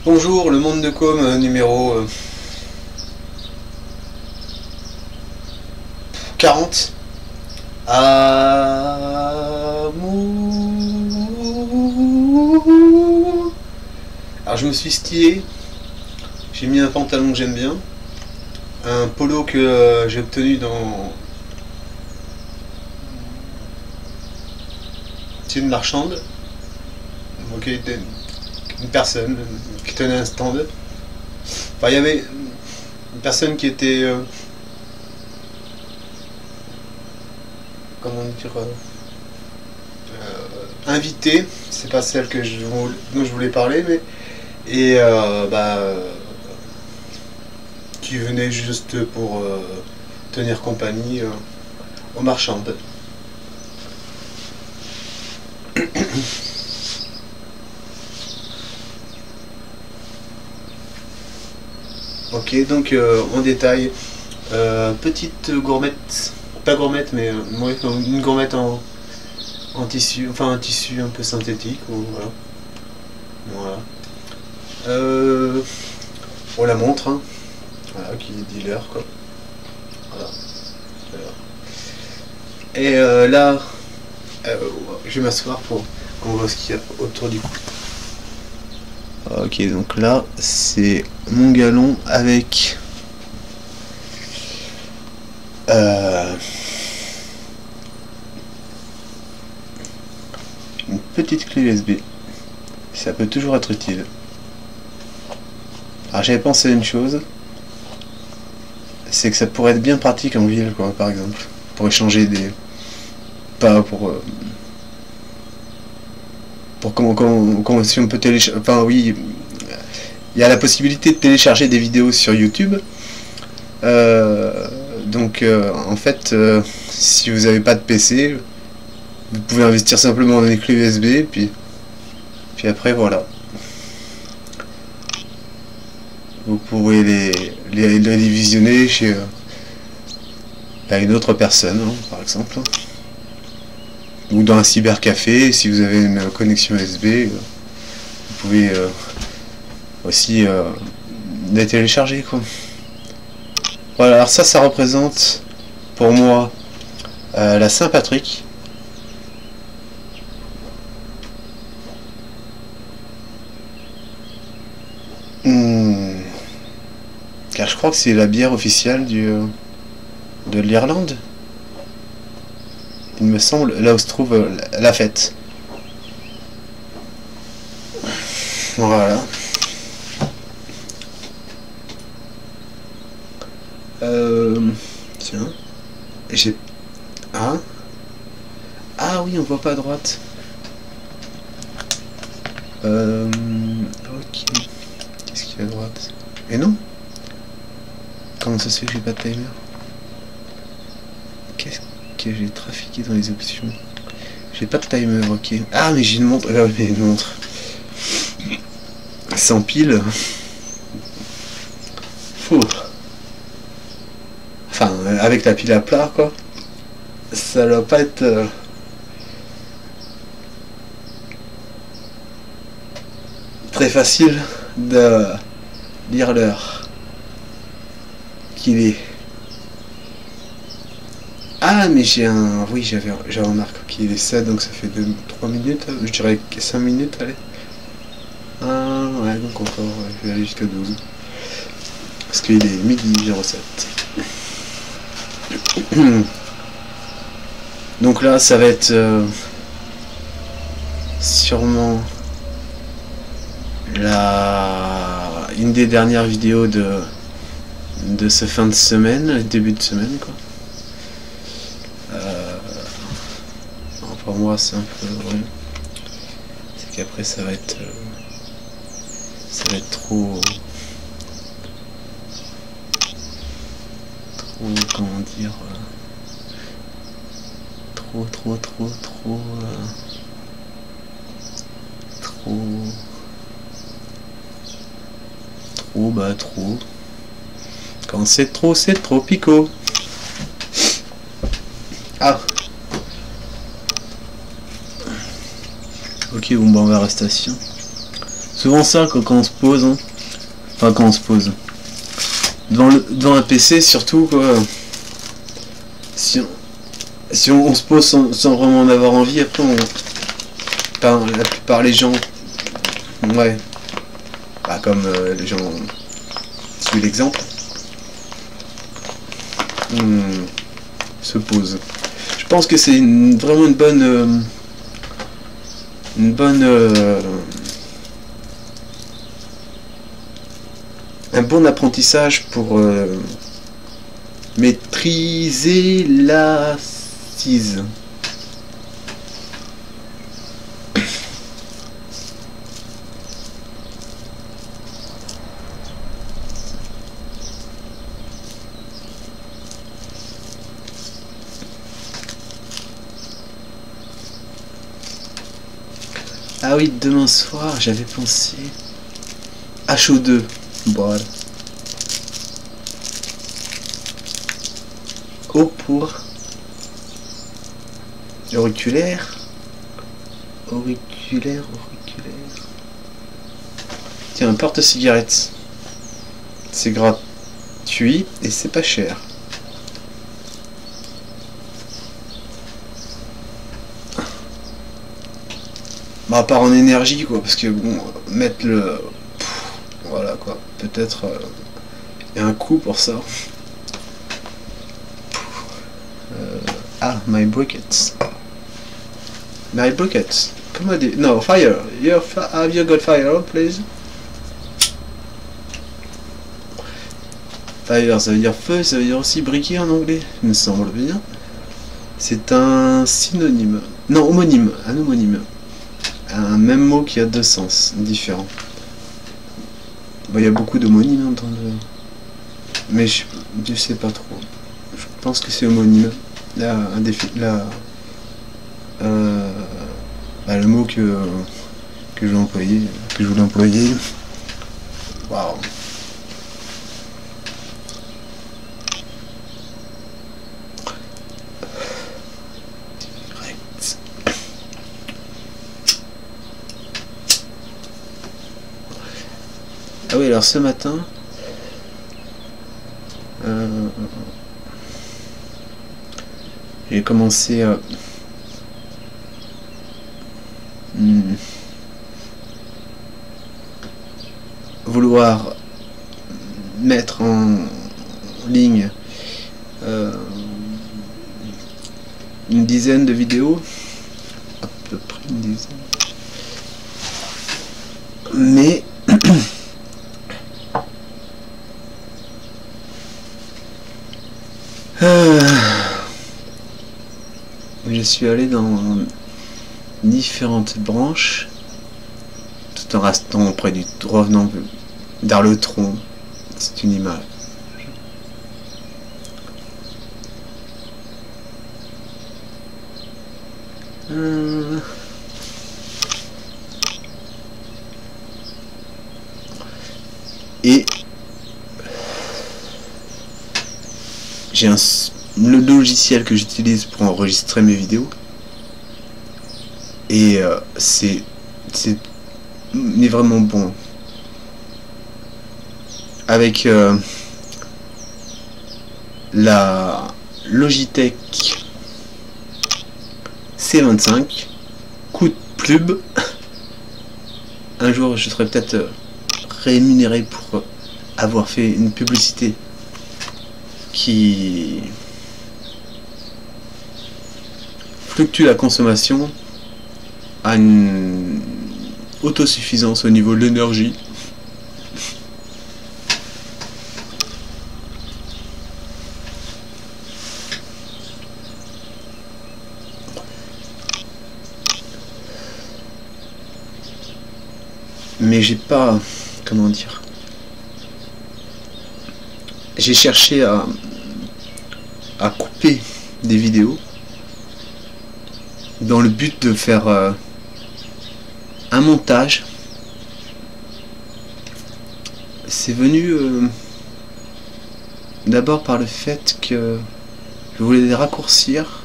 Bonjour, le monde de com numéro 40. Amour. Alors je me suis stylé, j'ai mis un pantalon que j'aime bien, un polo que j'ai obtenu dans une marchande, donc il était une personne qui tenait un stand. Enfin, il y avait une personne qui était comment dire invitée. C'est pas celle dont je voulais parler, mais et qui venait juste pour tenir compagnie aux marchandes. Ok, donc en détail, petite gourmette, pas gourmette, mais ouais, une gourmette en tissu, enfin un tissu un peu synthétique, voilà. Voilà. On la montre, hein. Voilà, qui est dealer, quoi. Voilà. Et là, je vais m'asseoir pour qu'on voit ce qu'il y a autour du cou. Ok, donc là, c'est mon galon avec une petite clé USB. Ça peut toujours être utile. Alors j'avais pensé à une chose, c'est que ça pourrait être bien pratique en ville, quoi, par exemple, pour échanger des... Pas pour... comment si on peut télécharger... Enfin oui, il y a la possibilité de télécharger des vidéos sur YouTube. Donc en fait, si vous n'avez pas de PC, vous pouvez investir simplement dans des clés USB, puis après voilà. Vous pourrez les visionner chez une autre personne, hein, par exemple. Ou dans un cybercafé, si vous avez une connexion USB, vous pouvez aussi les télécharger, quoi. Voilà, alors ça représente pour moi la Saint-Patrick. Car je crois que c'est la bière officielle de l'Irlande. Il me semble, là où se trouve la fête. Voilà. Tiens. J'ai... Ah oui, on voit pas à droite. Ok. Qu'est-ce qu'il y a à droite? Et non? Comment ça se fait que j'ai pas de timer? Qu'est-ce que j'ai trafiqué dans les options? J'ai pas de timer, ok. Ah, mais j'ai une montre. Ah, mais une montre. Sans pile. Fou. Enfin, avec la pile à plat, quoi. Ça doit pas être... très facile de lire l'heure qu'il est. Ah, mais j'ai un... Oui, j'avais remarqué qu'il est 7, donc ça fait 3 minutes, je dirais 5 minutes, allez. Ah, ouais, donc encore, je vais aller jusqu'à 12. Parce qu'il est midi 07. Donc là, ça va être sûrement une des dernières vidéos de ce fin de semaine, début de semaine, quoi. Pour moi, c'est un peu... Ouais. C'est qu'après, ça va être trop... comment dire... trop... Quand c'est trop picot. Ah. Ok, bon bah on va à la station. souvent ça quand on se pose, hein. Enfin quand on se pose. Devant un PC surtout quoi. Si on se pose sans vraiment en avoir envie, après la plupart les gens, ouais, bah, comme les gens suivent l'exemple, se posent. Je pense que c'est vraiment un bon apprentissage pour maîtriser l'assise. Ah oui, demain soir, j'avais pensé HO2. Voilà. O pour auriculaire. Auriculaire. Tiens, un porte-cigarette. C'est gratuit et c'est pas cher. Bah, à part en énergie quoi, parce que bon, mettre le... Voilà quoi, peut-être y a un coût pour ça. My briquettes. My briquettes. Comment dire? No, fire. Have you got fire, please? Fire, ça veut dire feu, ça veut dire aussi briquet en anglais, il me semble bien. C'est un synonyme. Non, homonyme. Un homonyme. Un même mot qui a deux sens différents. Bon, il y a beaucoup d'homonymes dans le... Mais je sais pas trop. Je pense que c'est homonyme. Là, le mot que je voulais employer. Waouh. Ah oui, alors ce matin, j'ai commencé à vouloir mettre en ligne une dizaine de vidéos, à peu près une dizaine, mais je suis allé dans différentes branches tout en restant près du revenant vers le tronc. C'est une image. Et j'ai le logiciel que j'utilise pour enregistrer mes vidéos et c'est vraiment bon avec la Logitech C25. Coup de pub, un jour je serai peut-être rémunéré pour avoir fait une publicité qui fluctue la consommation à une autosuffisance au niveau de l'énergie. Mais j'ai pas, comment dire, j'ai cherché à couper des vidéos dans le but de faire un montage. C'est venu d'abord par le fait que je voulais les raccourcir,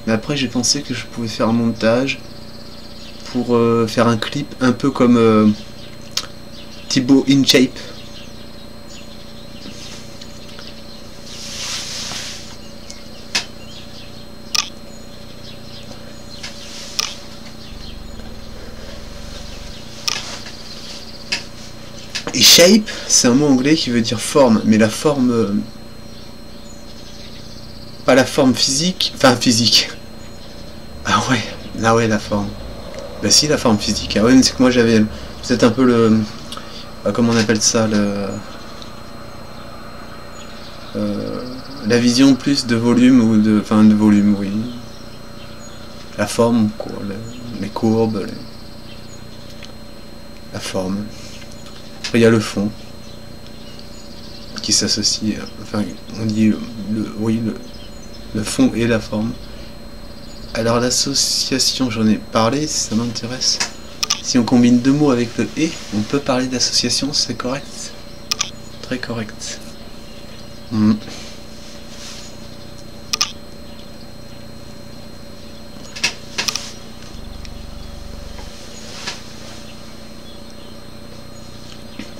mais après j'ai pensé que je pouvais faire un montage pour faire un clip un peu comme Thibaut InShape. Et shape, c'est un mot anglais qui veut dire forme, mais la forme... pas la forme physique, enfin physique. Ah ouais, la forme. Bah si, la forme physique. Ah ouais, mais c'est que moi j'avais peut-être un peu le... comment on appelle ça, la vision plus de volume ou de... Enfin de volume, oui. La forme, quoi. Les courbes, la forme. Après il y a le fond. Qui s'associe... Enfin, on dit le fond et la forme. Alors l'association, j'en ai parlé, si ça m'intéresse. Si on combine deux mots avec le et, on peut parler d'association, c'est correct. Très correct.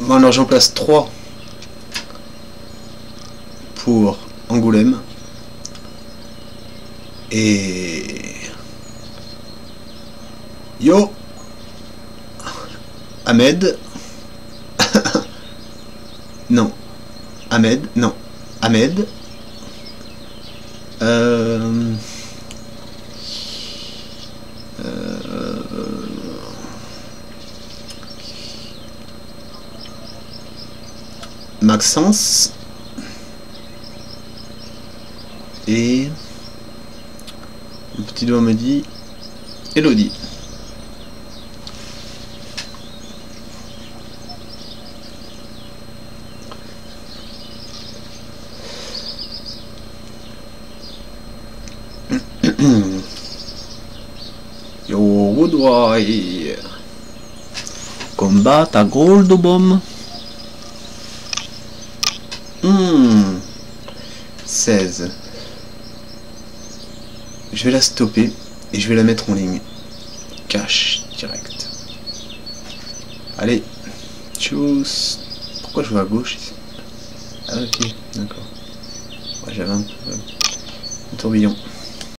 Bon alors j'en place 3 pour Angoulême. Et... Yo Ahmed. Non. Ahmed. Non. Ahmed. Maxence. Et... le petit doigt me dit... Elodie. Yo, Woodroy. Combat à Goldobom. 16. Je vais la stopper et je vais la mettre en ligne. Cache direct. Allez. Tchuss. Pourquoi je vais à gauche ici? Ah ok, d'accord. Ouais, j'avais un tourbillon.